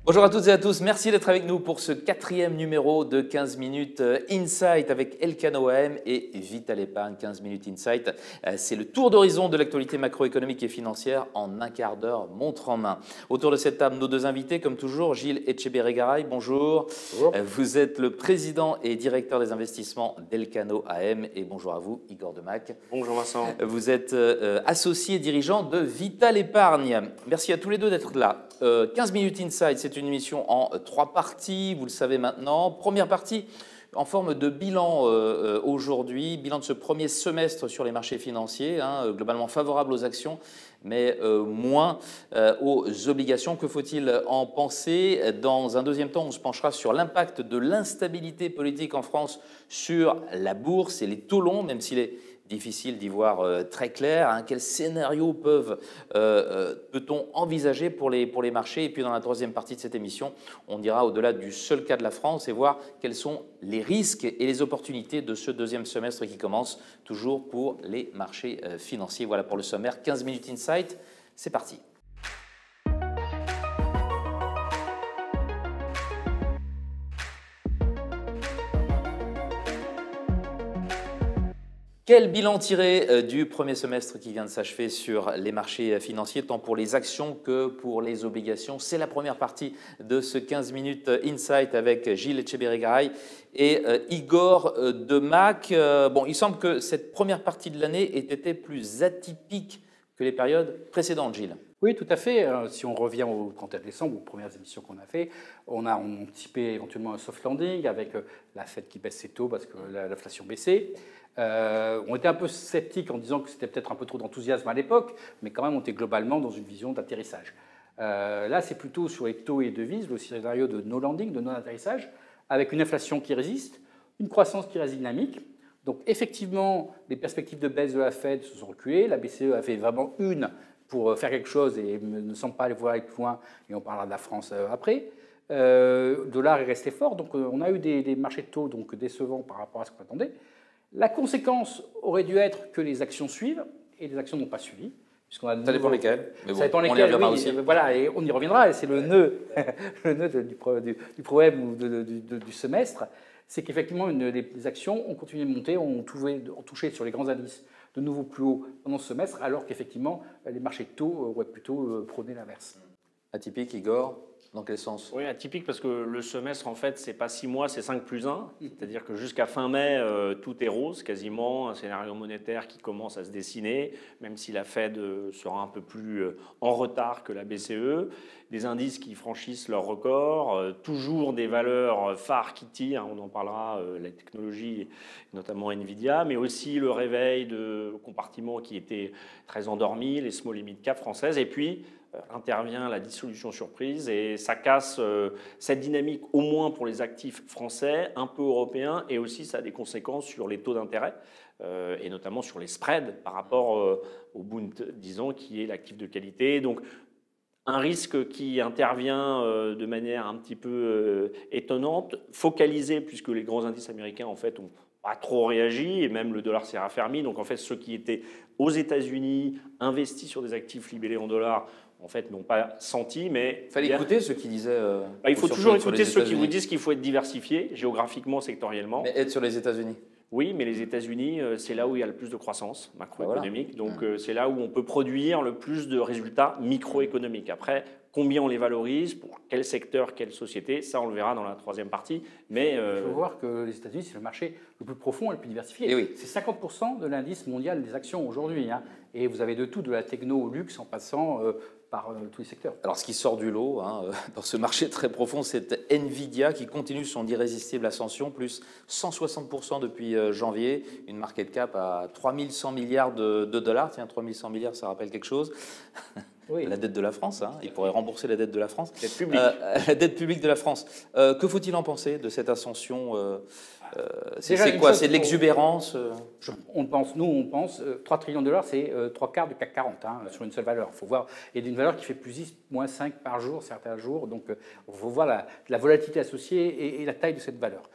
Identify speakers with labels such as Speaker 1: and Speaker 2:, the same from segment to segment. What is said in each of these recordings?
Speaker 1: Bonjour à toutes et à tous, merci d'être avec nous pour ce 4e numéro de 15 minutes Insight avec Elkano AM et Vital Épargne. 15 minutes Insight, c'est le tour d'horizon de l'actualité macroéconomique et financière en un quart d'heure, montre en main. Autour de cette table, nos deux invités, comme toujours, Gilles Etcheberry-Garay, bonjour.
Speaker 2: Bonjour.
Speaker 1: Vous êtes le président et directeur des investissements d'Elkano AM et bonjour à vous, Igor Demac.
Speaker 2: Bonjour Vincent.
Speaker 1: Vous êtes associé et dirigeant de Vital Épargne. Merci à tous les deux d'être là. 15 minutes Insight, c'est une émission en 3 parties, vous le savez maintenant. Première partie en forme de bilan aujourd'hui, bilan de ce premier semestre sur les marchés financiers, globalement favorable aux actions, mais moins aux obligations. Que faut-il en penser? Dans un deuxième temps, on se penchera sur l'impact de l'instabilité politique en France sur la bourse et les taux longs, même s'il est difficile d'y voir très clair. Quels scénarios peut-on envisager pour les marchés? Et puis dans la troisième partie de cette émission, on ira au-delà du seul cas de la France et voir quels sont les risques et les opportunités de ce deuxième semestre qui commence toujours pour les marchés financiers. Voilà pour le sommaire. 15 minutes Insight, c'est parti. Quel bilan tiré du premier semestre qui vient de s'achever sur les marchés financiers, tant pour les actions que pour les obligations? C'est la première partie de ce 15 minutes Insight avec Gilles Etcheberry-Garay et Igor Demac. Il semble que cette première partie de l'année ait été plus atypique que les périodes précédentes, Gilles.
Speaker 2: Oui, tout à fait. Si on revient au 31 décembre, aux premières émissions qu'on a fait, on a anticipé éventuellement un soft landing avec la Fed qui baisse ses taux parce que l'inflation baissait. On était un peu sceptiques en disant que c'était peut-être un peu trop d'enthousiasme à l'époque, mais quand même on était globalement dans une vision d'atterrissage. Là, c'est plutôt sur les taux et devises, le scénario de no landing, de non-atterrissage, avec une inflation qui résiste, une croissance qui reste dynamique. Donc effectivement, les perspectives de baisse de la Fed se sont reculées. La BCE a fait vraiment une pour faire quelque chose et ne semble pas aller voir plus loin, et on parlera de la France après. Le dollar est resté fort, donc on a eu des marchés de taux donc décevants par rapport à ce qu'on attendait. La conséquence aurait dû être que les actions suivent, et les actions n'ont pas suivi.
Speaker 1: Ça dépend lesquelles, mais bon,
Speaker 2: ça dépend
Speaker 1: on y reviendra
Speaker 2: oui,
Speaker 1: aussi.
Speaker 2: Voilà, et on y reviendra, et c'est le nœud, du problème ou du semestre, c'est qu'effectivement les actions ont continué de monter, ont touché sur les grands indices de nouveau plus haut pendant ce semestre, alors qu'effectivement les marchés de taux auraient plutôt prôné l'inverse.
Speaker 1: Atypique, Igor? Dans quel sens?
Speaker 3: Oui, atypique parce que le semestre, en fait, c'est pas 6 mois, c'est 5+1. C'est-à-dire que jusqu'à fin mai, tout est rose, quasiment. Un scénario monétaire qui commence à se dessiner, même si la Fed sera un peu plus en retard que la BCE. Des indices qui franchissent leurs records, toujours des valeurs phares qui tirent, on en parlera, la technologie, notamment Nvidia, mais aussi le réveil de compartiments qui étaient très endormis, les small et mid cap françaises. Et puis, intervient la dissolution surprise et ça casse cette dynamique au moins pour les actifs français, un peu européens, et aussi ça a des conséquences sur les taux d'intérêt et notamment sur les spreads par rapport au Bund, disons, qui est l'actif de qualité. Donc un risque qui intervient de manière un petit peu étonnante, focalisé puisque les grands indices américains en fait ont pas trop réagi et même le dollar s'est raffermi. Donc en fait ceux qui étaient aux États-Unis investis sur des actifs libellés en dollars en fait, n'ont pas senti, mais...
Speaker 1: Il fallait écouter ceux qui disaient...
Speaker 3: il faut toujours écouter ceux qui vous disent qu'il faut être diversifié, géographiquement, sectoriellement.
Speaker 1: Mais être sur les États-Unis.
Speaker 3: Oui, mais les États-Unis, c'est là où il y a le plus de croissance macroéconomique. Voilà. Donc, c'est là où on peut produire le plus de résultats microéconomiques. Après, combien on les valorise, pour quel secteur, quelle société, ça, on le verra dans la troisième partie. Mais
Speaker 2: il faut voir que les États-Unis, c'est le marché le plus profond et le plus diversifié.
Speaker 1: Et oui.
Speaker 2: C'est 50% de l'indice mondial des actions aujourd'hui. Et vous avez de tout, de la techno au luxe, en passant par tous les secteurs.
Speaker 1: Alors, ce qui sort du lot dans ce marché très profond, c'est Nvidia qui continue son irrésistible ascension, plus 160% depuis janvier, une market cap à 3100 milliards de dollars. Tiens, 3100 milliards, ça rappelle quelque chose. Oui. La dette de la France, il pourrait rembourser la dette de la France.
Speaker 3: Dette publique.
Speaker 1: La dette publique de la France. Que faut-il en penser de cette ascension c'est quoi? C'est de l'exubérance?
Speaker 2: On pense 3 trillions de dollars, c'est 3 quarts du CAC 40 sur une seule valeur. Il faut voir, et d'une valeur qui fait plus 10, moins 5 par jour, certains jours. Donc, il faut voir la volatilité associée et la taille de cette valeur.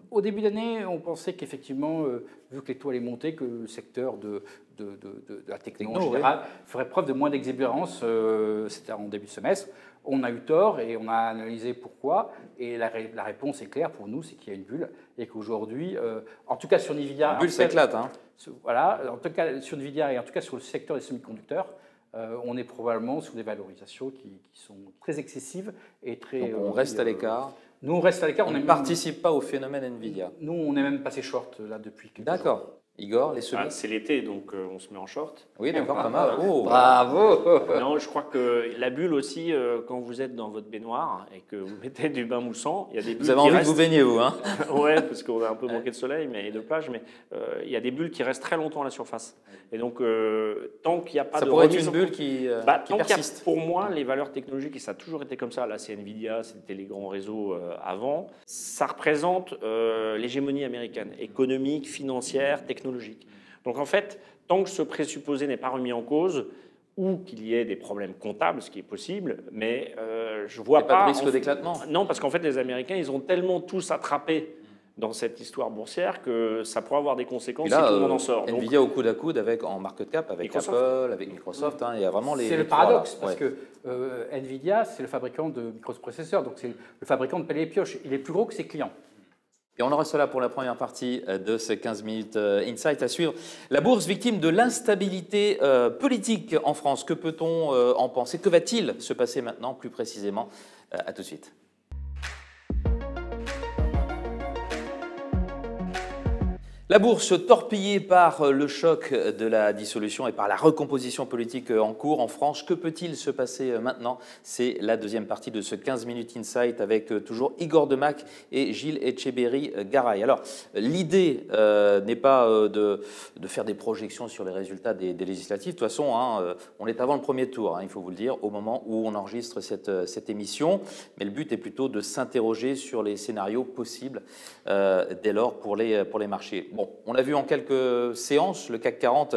Speaker 2: Au début d'année, on pensait qu'effectivement, vu que les taux allaient monter, que le secteur de la technologie en général ferait preuve de moins d'exubérance. C'était en début de semestre. On a eu tort et on a analysé pourquoi. Et la réponse est claire pour nous, c'est qu'il y a une bulle et qu'aujourd'hui, en tout cas sur Nvidia…
Speaker 1: La bulle s'éclate. Hein.
Speaker 2: Voilà, en tout cas sur Nvidia et en tout cas sur le secteur des semi-conducteurs, on est probablement sur des valorisations qui sont très excessives et très…
Speaker 1: Donc on reste à l'écart.
Speaker 2: Nous, on reste à l'écart.
Speaker 1: On ne participe pas au phénomène Nvidia.
Speaker 2: Nous, on est même passé short là depuis quelques jours.
Speaker 1: D'accord. Igor, les semis.
Speaker 3: C'est l'été, donc on se met en short.
Speaker 1: Oui, d'accord, pas mal. Oh,
Speaker 2: bravo.
Speaker 3: Non, je crois que la bulle aussi, quand vous êtes dans votre baignoire et que vous mettez du bain moussant, il y a des bulles.
Speaker 1: Vous avez envie de vous baigner, vous, hein?
Speaker 3: Ouais, parce qu'on a un peu manqué de soleil et de plage, mais il y a des bulles qui restent très longtemps à la surface. Et donc, tant qu'il n'y a pas
Speaker 1: ça
Speaker 3: de
Speaker 1: pourrait
Speaker 3: remise
Speaker 1: être une bulle qui persiste.
Speaker 3: Pour moi, les valeurs technologiques, et ça a toujours été comme ça, là c'est Nvidia, c'était les grands réseaux avant, ça représente l'hégémonie américaine, économique, financière, technologique. Donc en fait, tant que ce présupposé n'est pas remis en cause, ou qu'il y ait des problèmes comptables, ce qui est possible, mais je vois
Speaker 1: pas de risque d'éclatement.
Speaker 3: Non, parce qu'en fait, les Américains, ils ont tellement tous attrapé dans cette histoire boursière que ça pourrait avoir des conséquences
Speaker 1: là,
Speaker 3: si tout le monde en sort.
Speaker 1: Nvidia au coude à coude avec, en market cap avec Microsoft. Apple, avec Microsoft. Hein, il y a vraiment les.
Speaker 2: C'est le paradoxe, parce que Nvidia, c'est le fabricant de microprocesseurs, donc c'est le fabricant de pelle et pioche. Il est plus gros que ses clients.
Speaker 1: Et on en reste là pour la première partie de ces 15 minutes Insight à suivre. La bourse victime de l'instabilité politique en France. Que peut-on en penser? Que va-t-il se passer maintenant plus précisément? À tout de suite. La bourse torpillée par le choc de la dissolution et par la recomposition politique en cours en France. Que peut-il se passer maintenant? C'est la deuxième partie de ce 15 minutes Insight avec toujours Igor Demac et Gilles Etcheberry-Garay. Alors, l'idée n'est pas de faire des projections sur les résultats des législatives. De toute façon, hein, on est avant le premier tour, hein, il faut vous le dire, au moment où on enregistre cette émission. Mais le but est plutôt de s'interroger sur les scénarios possibles dès lors pour les marchés. Bon, on a vu en quelques séances le CAC 40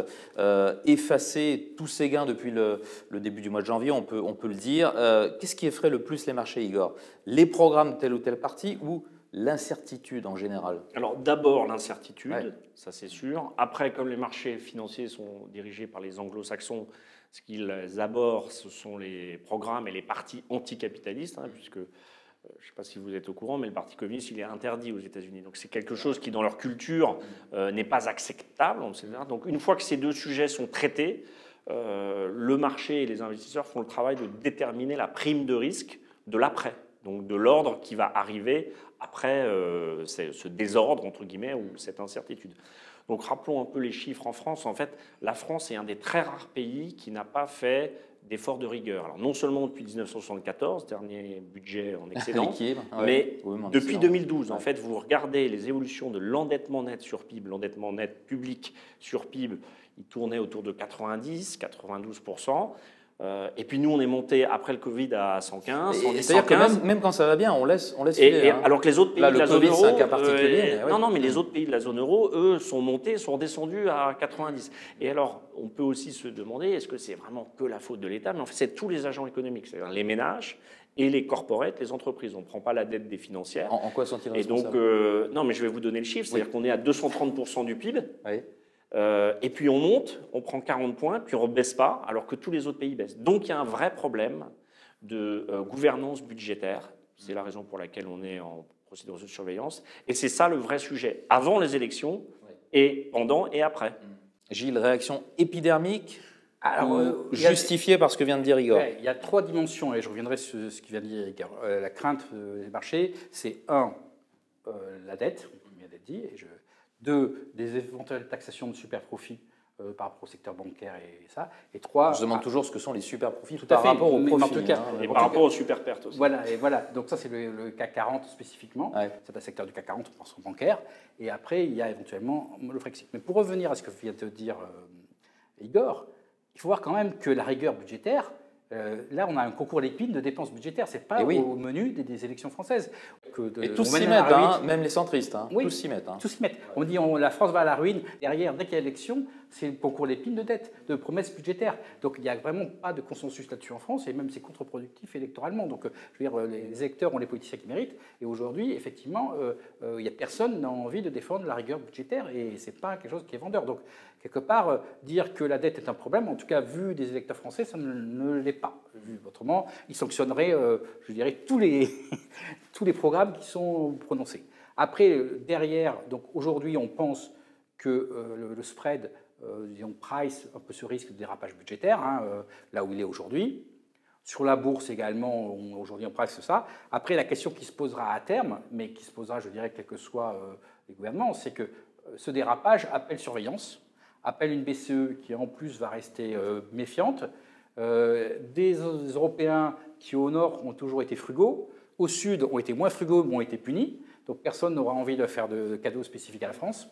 Speaker 1: effacer tous ses gains depuis le début du mois de janvier, on peut le dire. Qu'est-ce qui effraie le plus les marchés, Igor? Les programmes de telle ou telle partie ou l'incertitude en général?
Speaker 3: Alors d'abord l'incertitude, ça c'est sûr. Après, comme les marchés financiers sont dirigés par les anglo-saxons, ce qu'ils abordent, ce sont les programmes et les partis anticapitalistes, hein, puisque… je ne sais pas si vous êtes au courant, mais le Parti communiste, il est interdit aux États-Unis. Donc c'est quelque chose qui, dans leur culture, n'est pas acceptable. Donc une fois que ces deux sujets sont traités, le marché et les investisseurs font le travail de déterminer la prime de risque de l'après, donc de l'ordre qui va arriver après ce désordre, entre guillemets, ou cette incertitude. Donc rappelons un peu les chiffres en France. En fait, la France est un des très rares pays qui n'a pas fait d'efforts de rigueur. Alors, non seulement depuis 1974, dernier budget en excédent, mais depuis 2012. En fait, vous regardez les évolutions de l'endettement net sur PIB, l'endettement net public sur PIB, il tournait autour de 90, 92%. Et puis nous, on est monté après le Covid à 115.
Speaker 1: C'est-à-dire que même quand ça va bien, on laisse filer. Hein.
Speaker 3: Alors que les autres pays de la zone euro,
Speaker 1: c'est un cas particulier.
Speaker 3: Non, mais les autres pays de la zone euro, eux, sont montés, sont redescendus à 90. Et alors, on peut aussi se demander, est-ce que c'est vraiment que la faute de l'État? Mais en fait, c'est tous les agents économiques, c'est-à-dire les ménages et les corporates, les entreprises. On ne prend pas la dette des financières.
Speaker 1: En quoi sont-ils responsables?
Speaker 3: Et donc, non, mais je vais vous donner le chiffre, c'est-à-dire qu'on est à 230% du PIB. Oui. Et puis on monte, on prend 40 points, puis on ne baisse pas, alors que tous les autres pays baissent. Donc il y a un vrai problème de gouvernance budgétaire. C'est la raison pour laquelle on est en procédure de surveillance. Et c'est ça le vrai sujet, avant les élections, et pendant et après.
Speaker 1: Gilles, réaction épidermique justifiée par ce que vient de dire Igor?
Speaker 2: Il y a trois dimensions, et je reviendrai sur ce qui vient de dire Igor. La crainte des marchés, c'est la dette, on vient d'être dit, et deux, des éventuelles taxations de super-profits par rapport au secteur bancaire et ça. Et trois,
Speaker 1: je demande toujours ce que sont les super-profits
Speaker 2: par
Speaker 1: rapport aux profits.
Speaker 3: En tout cas, et par rapport aux super-pertes aussi.
Speaker 2: Voilà. Donc ça, c'est le CAC 40 spécifiquement. Ouais. C'est un secteur du CAC 40, on pense au bancaire. Et après, il y a éventuellement le Frexit. Mais pour revenir à ce que vient de dire Igor, il faut voir quand même que la rigueur budgétaire, là, on a un concours d'épines de dépenses budgétaires. Ce n'est pas au menu des élections françaises.
Speaker 1: Et tous s'y mettent, même les centristes. Hein.
Speaker 2: Oui,
Speaker 1: tous s'y mettent.
Speaker 2: Tous s'y mettent. On dit la France va à la ruine. Derrière, dès qu'il y a élection, c'est le concours d'épines de dette, de promesses budgétaires. Donc il n'y a vraiment pas de consensus là-dessus en France, et même c'est contre-productif électoralement. Donc je veux dire, les électeurs ont les politiciens qui méritent, et aujourd'hui, effectivement, il n'y a personne n'a envie de défendre la rigueur budgétaire, et ce n'est pas quelque chose qui est vendeur. Donc quelque part, dire que la dette est un problème, en tout cas vu des électeurs français, ça ne l'est pas. Autrement, ils sanctionneraient, je dirais, tous les, tous les programmes qui sont prononcés. Après, derrière, donc aujourd'hui, on pense que le spread, disons, price un peu ce risque de dérapage budgétaire, hein, là où il est aujourd'hui. Sur la bourse également, aujourd'hui, on price ça. Après, la question qui se posera à terme, mais qui se posera, je dirais, quels que soient les gouvernements, c'est que ce dérapage appelle surveillance, appelle une BCE qui, en plus, va rester méfiante, des Européens qui, au nord, ont toujours été frugaux, au sud, ont été moins frugaux, mais ont été punis. Donc personne n'aura envie de faire de cadeaux spécifiques à la France.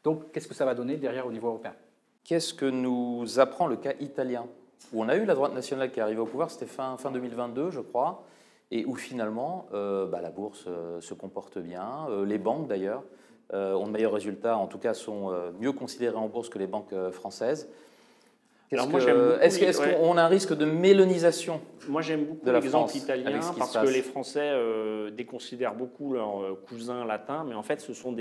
Speaker 2: Donc qu'est-ce que ça va donner derrière au niveau européen?
Speaker 1: Qu'est-ce que nous apprend le cas italien, où on a eu la droite nationale qui est arrivée au pouvoir, c'était fin 2022, je crois, et où finalement la bourse se comporte bien, les banques d'ailleurs ont de meilleurs résultats, en tout cas sont mieux considérées en bourse que les banques françaises. Est-ce qu'on a un risque de mélonisation?
Speaker 3: Moi, j'aime beaucoup l'exemple italien parce que les Français déconsidèrent beaucoup leurs cousins latins, mais en fait, ce sont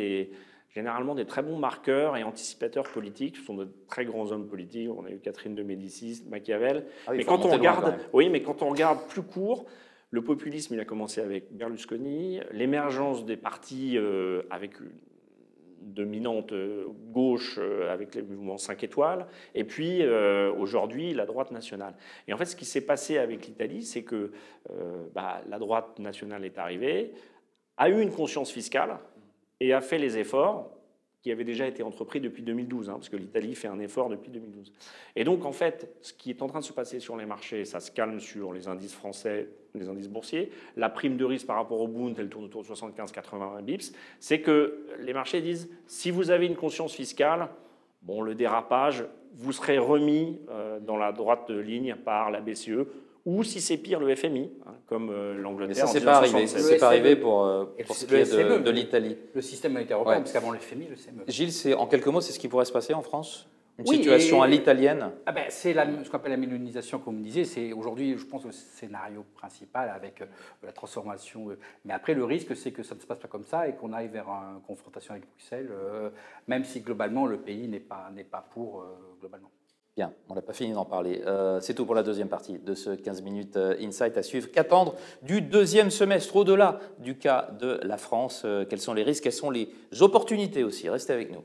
Speaker 3: généralement des très bons marqueurs et anticipateurs politiques. Ce sont de très grands hommes politiques. On a eu Catherine de Médicis, Machiavel. Mais quand on regarde plus court, le populisme, il a commencé avec Berlusconi, l'émergence des partis avec une dominante gauche avec les mouvements 5 étoiles, et puis aujourd'hui la droite nationale. Et en fait, ce qui s'est passé avec l'Italie, c'est que la droite nationale est arrivée, a eu une conscience fiscale et a fait les efforts qui avaient déjà été entrepris depuis 2012, parce que l'Italie fait un effort depuis 2012. Et donc, en fait, ce qui est en train de se passer sur les marchés, ça se calme sur les indices français, les indices boursiers. La prime de risque par rapport au Bund, elle tourne autour de 75-80 bips. C'est que les marchés disent, si vous avez une conscience fiscale, bon, le dérapage, vous serez remis dans la droite ligne par la BCE, ou si c'est pire, le FMI, comme l'Angleterre.
Speaker 1: Mais ça, c'est pas arrivé. C'est pas arrivé pour ce qui est de l'Italie.
Speaker 2: Le système monétaire européen, parce qu'avant le FMI, le CME.
Speaker 1: Gilles, en quelques mots, c'est ce qui pourrait se passer en France? Une situation à l'italienne?
Speaker 2: C'est ce qu'on appelle la mélonisation, comme vous me disiez. C'est aujourd'hui, je pense, le scénario principal avec la transformation. Mais après, le risque, c'est que ça ne se passe pas comme ça et qu'on aille vers une confrontation avec Bruxelles, même si globalement, le pays n'est pas pour globalement.
Speaker 1: Bien, on n'a pas fini d'en parler. C'est tout pour la deuxième partie de ce 15 minutes Insight à suivre. Qu'attendre du deuxième semestre au-delà du cas de la France? Quels sont les risques? Quelles sont les opportunités aussi? Restez avec nous.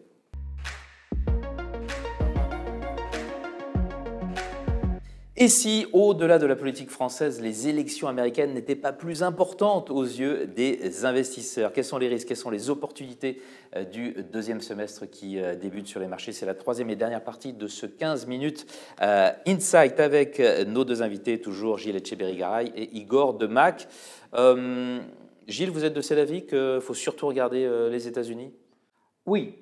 Speaker 1: Et si, au-delà de la politique française, les élections américaines n'étaient pas plus importantes aux yeux des investisseurs? Quels sont les risques? Quelles sont les opportunités du deuxième semestre qui débute sur les marchés? C'est la troisième et dernière partie de ce 15 minutes Insight avec nos deux invités, toujours Gilles Etcheberry-Garay et Igor Demac. Gilles, vous êtes de cet avis qu'il faut surtout regarder les États-Unis?
Speaker 2: Oui.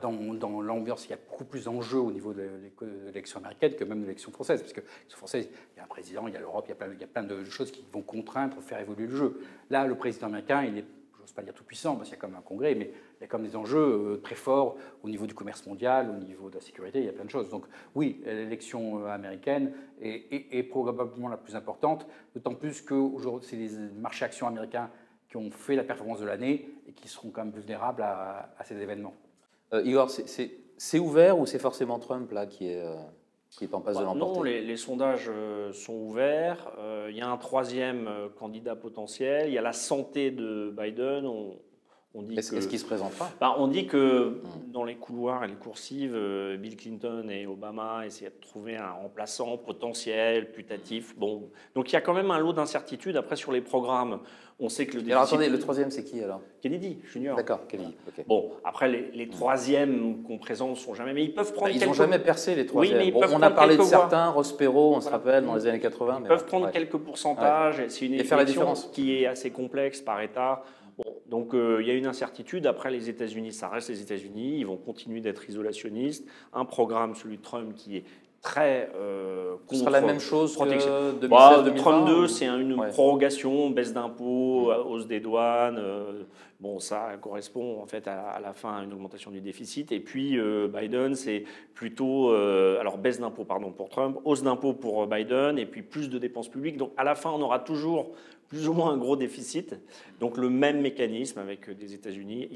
Speaker 2: Dans l'ambiance, il y a beaucoup plus d'enjeux au niveau de l'élection américaine que même de l'élection française. Parce que l'élection française, il y a un président, il y a l'Europe, il y a plein de choses qui vont contraindre, faire évoluer le jeu. Là, le président américain, il est, j'ose pas dire tout puissant, parce qu'il y a comme un congrès, mais il y a comme des enjeux très forts au niveau du commerce mondial, au niveau de la sécurité, il y a plein de choses. Donc oui, l'élection américaine est probablement la plus importante, d'autant plus que c'est les marchés actions américains qui ont fait la performance de l'année et qui seront quand même vulnérables à ces événements.
Speaker 1: Igor, c'est ouvert ou c'est forcément Trump là, qui est en passe de l'emporter?
Speaker 3: Non, les sondages sont ouverts. Il y a un troisième candidat potentiel. Il y a la santé de Biden.
Speaker 1: Est-ce qu'il se présentera?
Speaker 3: On dit que dans les couloirs et les coursives, Bill Clinton et Obama essaient de trouver un remplaçant potentiel, putatif. Bon, donc il y a quand même un lot d'incertitudes. Après, sur les programmes, on sait que le déficit...
Speaker 1: Alors attendez, le troisième, c'est qui alors?
Speaker 3: Kennedy, Junior.
Speaker 1: D'accord, Kennedy. Okay.
Speaker 3: Bon, après, les troisièmes qu'on présente ne sont jamais... Mais ils peuvent prendre
Speaker 1: Ils n'ont jamais percé, les troisièmes.
Speaker 3: Oui, mais
Speaker 1: on a parlé de certains, Ross Perot, on se rappelle, dans les années 80.
Speaker 3: Ils peuvent prendre quelques pourcentages. C'est une élection qui est assez complexe par État. Bon, donc il y a une incertitude. Après, les États-Unis, ça reste les États-Unis. Ils vont continuer d'être isolationnistes. Un programme, celui de Trump, qui est très
Speaker 1: Ce sera la même chose
Speaker 3: protection.
Speaker 1: que 2016-2020
Speaker 3: Trump 2, c'est une
Speaker 1: Ouais.
Speaker 3: prorogation, baisse d'impôts, hausse des douanes. Bon, ça correspond en fait à la fin à une augmentation du déficit. Et puis Biden, c'est plutôt alors baisse d'impôts pardon pour Trump, hausse d'impôts pour Biden, et puis plus de dépenses publiques. Donc à la fin, on aura toujours plus ou moins un gros déficit. Donc le même mécanisme avec des États-Unis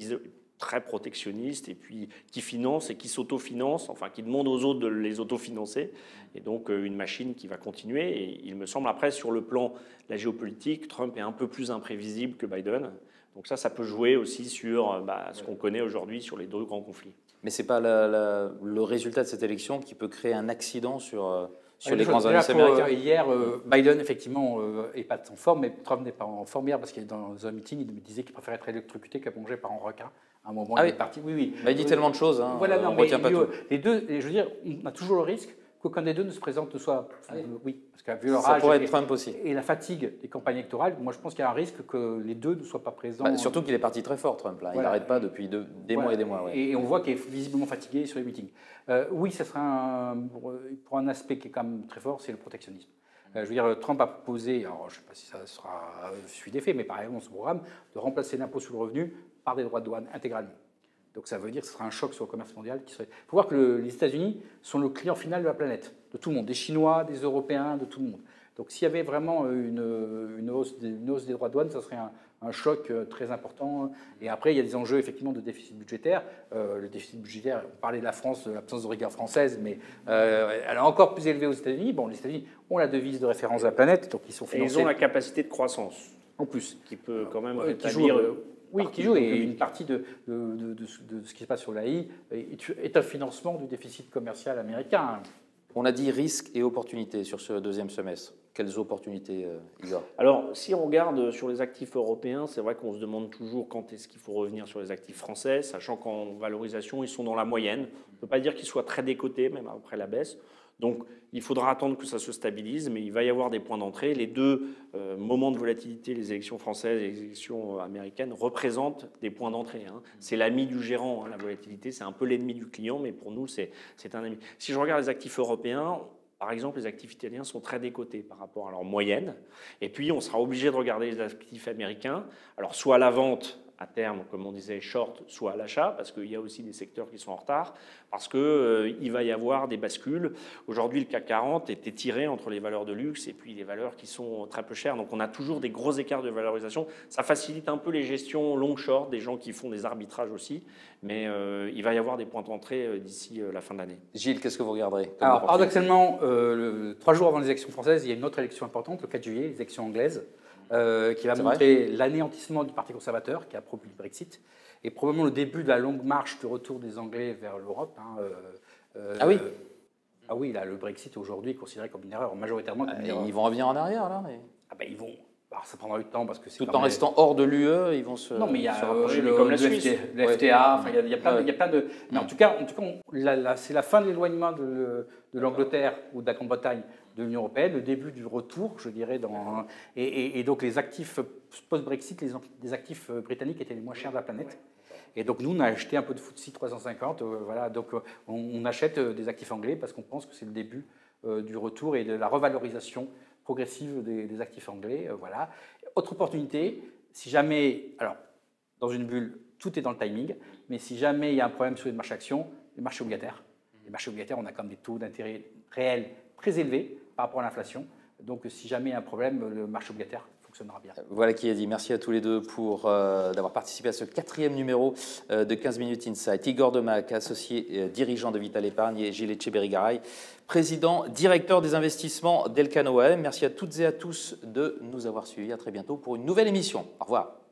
Speaker 3: très protectionnistes et puis qui financent et qui s'autofinancent, enfin qui demandent aux autres de les autofinancer. Et donc une machine qui va continuer. Et il me semble après sur le plan de la géopolitique, Trump est un peu plus imprévisible que Biden. Donc ça peut jouer aussi sur ce qu'on connaît aujourd'hui sur les deux grands conflits.
Speaker 1: Mais ce n'est pas le résultat de cette élection qui peut créer un accident sur les grands indices américains.
Speaker 2: Hier, Biden, effectivement, n'est pas en forme, mais Trump n'est pas en forme hier parce qu'il est dans un meeting, il me disait qu'il préférait être électrocuté que mangé par un requin. À un moment, il est parti. Oui.
Speaker 1: Il dit tellement de choses, on ne retient pas tout.
Speaker 2: Les deux, je veux dire, on a toujours le risque qu'aucun des deux ne se présente, ne soit. Oui, parce qu'à vu leur
Speaker 1: ça
Speaker 2: âge
Speaker 1: pourrait être Trump aussi.
Speaker 2: Et la fatigue des campagnes électorales, moi je pense qu'il y a un risque que les deux ne soient pas présents.
Speaker 1: Surtout qu'il est parti très fort, Trump. Là. Il n'arrête pas depuis des mois et des mois. Ouais.
Speaker 2: Et on voit qu'il est visiblement fatigué sur les meetings. Oui, ça sera pour un aspect qui est quand même très fort, c'est le protectionnisme. Je veux dire, Trump a proposé, alors je ne sais pas si ça sera suivi des faits, mais par exemple, dans ce programme, de remplacer l'impôt sur le revenu par des droits de douane intégralement. Donc ça veut dire que ce sera un choc sur le commerce mondial. Il faut voir que les États-Unis sont le client final de la planète, de tout le monde, des Chinois, des Européens, de tout le monde. Donc s'il y avait vraiment une hausse des droits de douane, ça serait un choc très important. Et après, il y a des enjeux effectivement de déficit budgétaire. Le déficit budgétaire, on parlait de la France, de l'absence de rigueur française, mais elle est encore plus élevée aux États-Unis. Bon, les États-Unis ont la devise de référence de la planète, donc ils sont financés.
Speaker 3: Et ils ont la capacité de croissance,
Speaker 2: en plus,
Speaker 3: qui peut quand même
Speaker 2: rétablir. Oui, qui joue, et une partie de ce qui se passe sur l'AI est un financement du déficit commercial américain.
Speaker 1: On a dit risques et opportunités sur ce deuxième semestre. Quelles opportunités, Igor?
Speaker 3: Alors, si on regarde sur les actifs européens, c'est vrai qu'on se demande toujours quand est-ce qu'il faut revenir sur les actifs français, sachant qu'en valorisation, ils sont dans la moyenne. On ne peut pas dire qu'ils soient très décotés, même après la baisse. Donc, il faudra attendre que ça se stabilise, mais il va y avoir des points d'entrée. Les deux moments de volatilité, les élections françaises et les élections américaines, représentent des points d'entrée. C'est l'ami du gérant, la volatilité. C'est un peu l'ennemi du client, mais pour nous, c'est un ami. Si je regarde les actifs européens, par exemple, les actifs italiens sont très décotés par rapport à leur moyenne. Et puis, on sera obligé de regarder les actifs américains. Alors, soit à la vente, à terme, comme on disait, short, soit à l'achat, parce qu'il y a aussi des secteurs qui sont en retard, parce qu'il va y avoir des bascules. Aujourd'hui, le CAC 40 est étiré entre les valeurs de luxe et puis les valeurs qui sont très peu chères. Donc, on a toujours des gros écarts de valorisation. Ça facilite un peu les gestions long-short, des gens qui font des arbitrages aussi. Mais il va y avoir des points d'entrée d'ici la fin de l'année.
Speaker 1: Gilles, qu'est-ce que vous regarderez?
Speaker 2: Alors, paradoxalement, 3 jours avant les élections françaises, il y a une autre élection importante, le 4 juillet, les élections anglaises. Qui va montrer l'anéantissement du Parti conservateur, qui a produit le Brexit, et probablement le début de la longue marche du retour des Anglais vers l'Europe.
Speaker 1: Ah oui.
Speaker 2: Ah oui, là, le Brexit aujourd'hui est considéré comme une erreur, majoritairement.
Speaker 1: Ils vont revenir en arrière, là
Speaker 2: ils vont. Alors, ça prendra du temps parce que c'est.
Speaker 1: Tout en restant hors de l'UE, ils vont se.
Speaker 2: Non, mais il y a
Speaker 3: comme la Suisse.
Speaker 2: le FTA, il y a plein de. Mais en tout cas c'est la fin de l'éloignement de l'Angleterre ou de la Grande-Bretagne de l'Union européenne, le début du retour, je dirais, et donc les actifs post-Brexit, les actifs britanniques étaient les moins chers de la planète. Et donc nous, on a acheté un peu de FTSE 350, voilà, donc on achète des actifs anglais parce qu'on pense que c'est le début du retour et de la revalorisation progressive des actifs anglais, voilà. Autre opportunité, si jamais, alors dans une bulle, tout est dans le timing, mais si jamais il y a un problème sur les marchés actions, les marchés obligataires. Les marchés obligataires, on a quand même des taux d'intérêt réels très élevés par rapport à l'inflation. Donc, si jamais il y a un problème, le marché obligataire fonctionnera bien.
Speaker 1: Voilà qui est dit. Merci à tous les deux pour d'avoir participé à ce 4e numéro de 15 minutes Insight. Igor Demac, associé dirigeant de Vital Épargne, et Gilles Etcheberry-Garay, président, directeur des investissements d'Elkano AM. Merci à toutes et à tous de nous avoir suivis. À très bientôt pour une nouvelle émission. Au revoir.